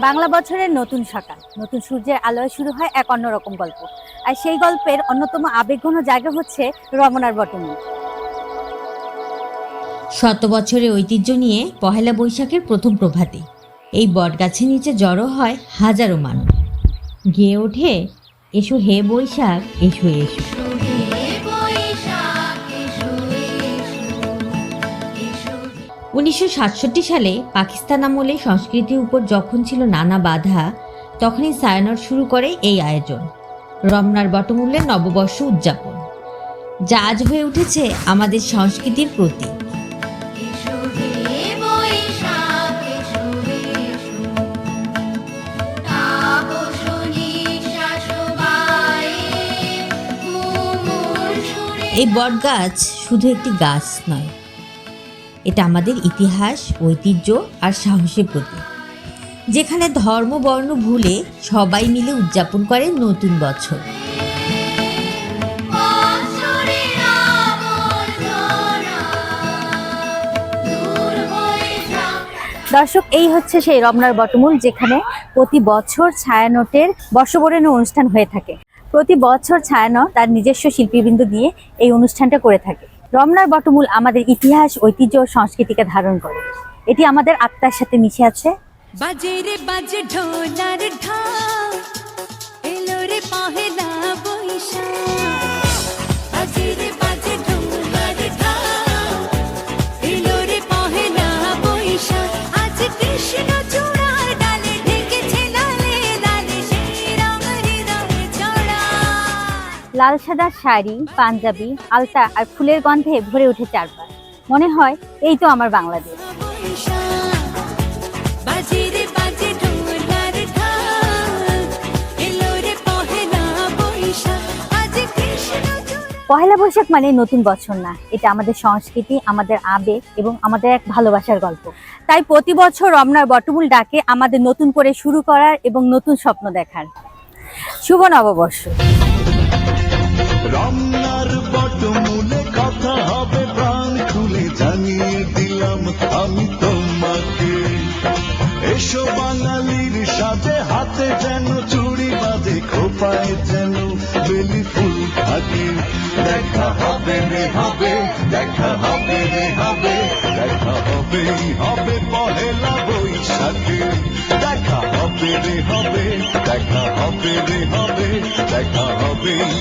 বাংলা বছরের নতুন সকাল, নতুন সূর্যের আলোয় শুরু হয় এক অন্যরকম গল্প। আর সেই গল্পের অন্যতম আবেগঘন জায়গা হচ্ছে রমনার বটমূল। শত বছরের ঐতিহ্য নিয়ে পহেলা বৈশাখের প্রথম প্রভাতে এই বটগাছের নিচে জড়ো হয় হাজারো মানুষ। গেয়ে ওঠে, এসো হে বৈশাখ, এসো এসো। 1967 সালে পাকিস্তান আমলে সংস্কৃতির উপর যখন ছিল নানা বাধা, তখনই ছায়ানট শুরু করে এই আয়োজন, রমনার বটমূলের নববর্ষ উদযাপন, যা আজ হয়ে উঠেছে আমাদের সংস্কৃতির প্রতীক। এই বটগাছ শুধু একটি গাছ নয়, এটা আমাদের ইতিহাস, ঐতিহ্য আর সাহসের প্রতীক, যেখানে ধর্ম বর্ণ ভুলে সবাই মিলে উদযাপন করে নতুন বছর। দর্শক, এই হচ্ছে সেই রমনার বটমূল, যেখানে প্রতি বছর ছায়ানটের বর্ষবরণের অনুষ্ঠান হয়ে থাকে। প্রতি বছর ছায়ানট তার নিজস্ব শিল্পীবৃন্দ দিয়ে এই অনুষ্ঠানটা করে থাকে। রমনার বটমূল আমাদের ইতিহাস, ঐতিহ্য ও সংস্কৃতিকে ধারণ করে। এটি আমাদের আত্মার সাথে মিশে আছে। বাজে রে বাজে ঢোলার ঢাক, এলো রে পহেলা বৈশাখ। বাজে রে বাজে ঢোলার ঢাক, এলো রে পহেলা বৈশাখ। আজ কৃষ্ণ চূড়ার ডালে ঢেকেছে লালে লালে, সেই রং হৃদয়ে ছড়া। লাল সাদা শাড়ি, পাঞ্জাবি, আলতা আর ফুলের গন্ধে ভরে ওঠে চারপাশ। মনে হয় এই তো আমার বাংলাদেশ। পহেলা বৈশাখ মানে নতুন বছর না, এটা আমাদের সংস্কৃতি, আমাদের আবেগ এবং আমাদের এক ভালোবাসার গল্প। তাই প্রতি বছর রমনার বটমূল ডাকে আমাদের নতুন করে শুরু করার এবং নতুন স্বপ্ন দেখার। শুভ নববর্ষ। রমনার বটমূলে কথা হবে প্রাণ খুলে, জানিয়ে দিলাম আমি তোমাকে। এসো বাঙালির সাথে, হাতে যেন চুড়ি বাঁধে, খোপায় যেন বেলি ফুল থাকে। দেখা হবে রে হবে, দেখা হবে রে হবে, দেখা হবেই হবে পহেলা বৈশাখে। দেখা হবে রে হবে, দেখা হবে রে হবে, দেখা হবেই